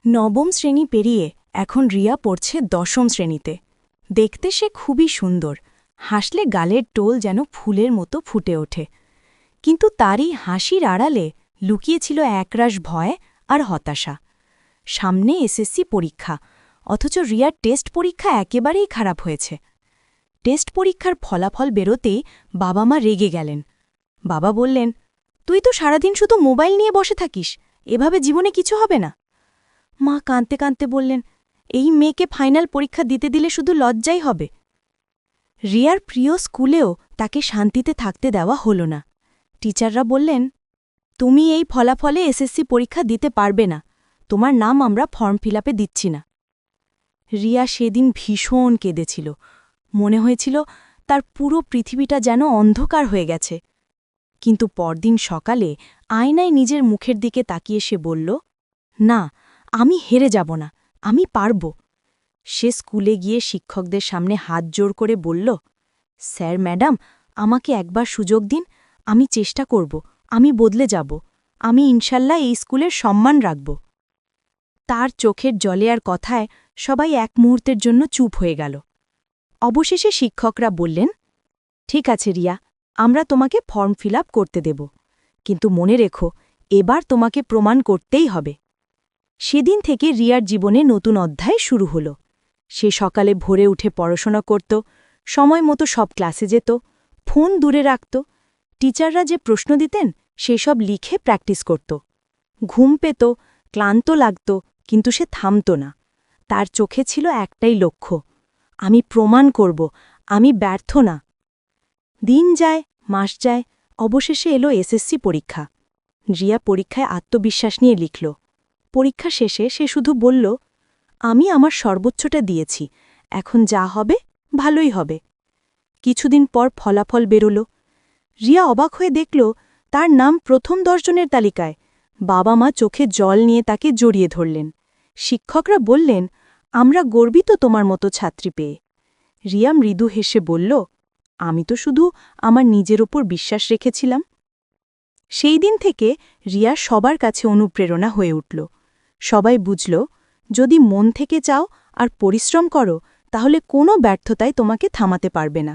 নবম শ্রেণী পেরিয়ে এখন রিয়া পড়ছে দশম শ্রেণীতে। দেখতে সে খুবই সুন্দর, হাসলে গালের টোল যেন ফুলের মতো ফুটে ওঠে। কিন্তু তারই হাসির আড়ালে লুকিয়েছিল একরাশ ভয় আর হতাশা। সামনে এসএসসি পরীক্ষা, অথচ রিয়ার টেস্ট পরীক্ষা একেবারেই খারাপ হয়েছে। টেস্ট পরীক্ষার ফলাফল বেরোতেই বাবা মা রেগে গেলেন। বাবা বললেন, তুই তো সারাদিন শুধু মোবাইল নিয়ে বসে থাকিস, এভাবে জীবনে কিছু হবে না। মা কাঁদতে কাঁদতে বললেন, এই মেয়েকে ফাইনাল পরীক্ষা দিতে দিলে শুধু লজ্জাই হবে। রিয়ার প্রিয় স্কুলেও তাকে শান্তিতে থাকতে দেওয়া হল না। টিচাররা বললেন, তুমি এই ফলাফলে এসএসসি পরীক্ষা দিতে পারবে না, তোমার নাম আমরা ফর্ম ফিল আপে দিচ্ছি না। রিয়া সেদিন ভীষণ কেঁদেছিল। মনে হয়েছিল তার পুরো পৃথিবীটা যেন অন্ধকার হয়ে গেছে। কিন্তু পরদিন সকালে আয়নায় নিজের মুখের দিকে তাকিয়ে সে বলল, না, আমি হেরে যাব না, আমি পারব। সে স্কুলে গিয়ে শিক্ষকদের সামনে হাত জোড় করে বলল, স্যার ম্যাডাম, আমাকে একবার সুযোগ দিন, আমি চেষ্টা করব, আমি বদলে যাব, আমি ইনশাল্লাহ এই স্কুলের সম্মান রাখব। তার চোখের জলে আর কথায় সবাই এক মুহূর্তের জন্য চুপ হয়ে গেল। অবশেষে শিক্ষকরা বললেন, ঠিক আছে রিয়া, আমরা তোমাকে ফর্ম ফিল আপ করতে দেব, কিন্তু মনে রেখো, এবার তোমাকে প্রমাণ করতেই হবে। সেদিন থেকে রিয়ার জীবনে নতুন অধ্যায় শুরু হল। সে সকালে ভোরে উঠে পড়াশোনা করত, সময় মতো সব ক্লাসে যেত, ফোন দূরে রাখত, টিচাররা যে প্রশ্ন দিতেন সেসব লিখে প্র্যাকটিস করত। ঘুম পেত, ক্লান্ত লাগত, কিন্তু সে থামত না। তার চোখে ছিল একটাই লক্ষ্য, আমি প্রমাণ করব, আমি ব্যর্থ না। দিন যায়, মাস যায়, অবশেষে এলো এসএসসি পরীক্ষা। রিয়া পরীক্ষায় আত্মবিশ্বাস নিয়ে লিখল। পরীক্ষা শেষে সে শুধু বলল, আমি আমার সর্বোচ্চটা দিয়েছি, এখন যা হবে ভালোই হবে। কিছুদিন পর ফলাফল বেরোল। রিয়া অবাক হয়ে দেখল তার নাম প্রথম 10 জনের তালিকায়। বাবা মা চোখে জল নিয়ে তাকে জড়িয়ে ধরলেন। শিক্ষকরা বললেন, আমরা গর্বিত তোমার মতো ছাত্রী পেয়ে। রিয়া মৃদু হেসে বলল, আমি তো শুধু আমার নিজের ওপর বিশ্বাস রেখেছিলাম। সেই দিন থেকে রিয়া সবার কাছে অনুপ্রেরণা হয়ে উঠল। সবাই বুঝল, যদি মন থেকে চাও আর পরিশ্রম করো, তাহলে কোনো ব্যর্থতাই তোমাকে থামাতে পারবে না।